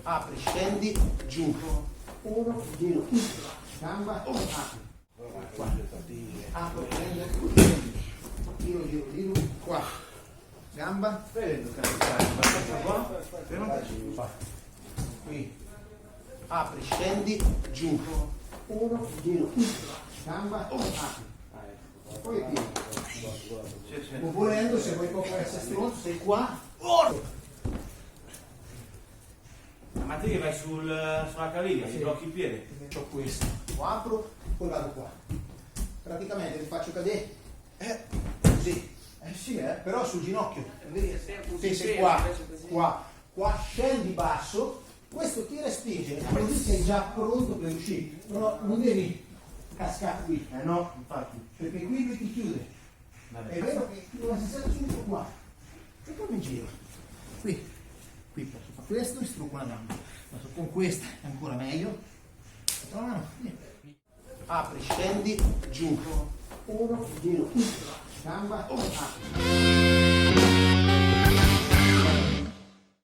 Apri, scendi, giù. Uno, giro, gamba, apri. Qua. Apri, scendi, giro, giro, giro, qua. Gamba, qui. Apri, scendi, giù. Uno, giro, gamba, apri. Poi qui. Non volendo, se vuoi proprio essere stronzo, sei qua. Ma te che vai sulla caviglia, ti blocchi il piede? Faccio questo, lo apro, poi vado qua. Praticamente ti faccio cadere così. Sì, però sul ginocchio. Sì, sei qua scendi basso, questo tira e spinge, così sei già pronto per uscire. Però non devi cascare qui, no, infatti, perché qui lui ti chiude. È vero che non si sente subito qua. E poi mi giro. Qui posso fare questo e strucco la gamba. Ma con questa è ancora meglio. Apri, scendi, giù. Uno, giro, gamba, apri.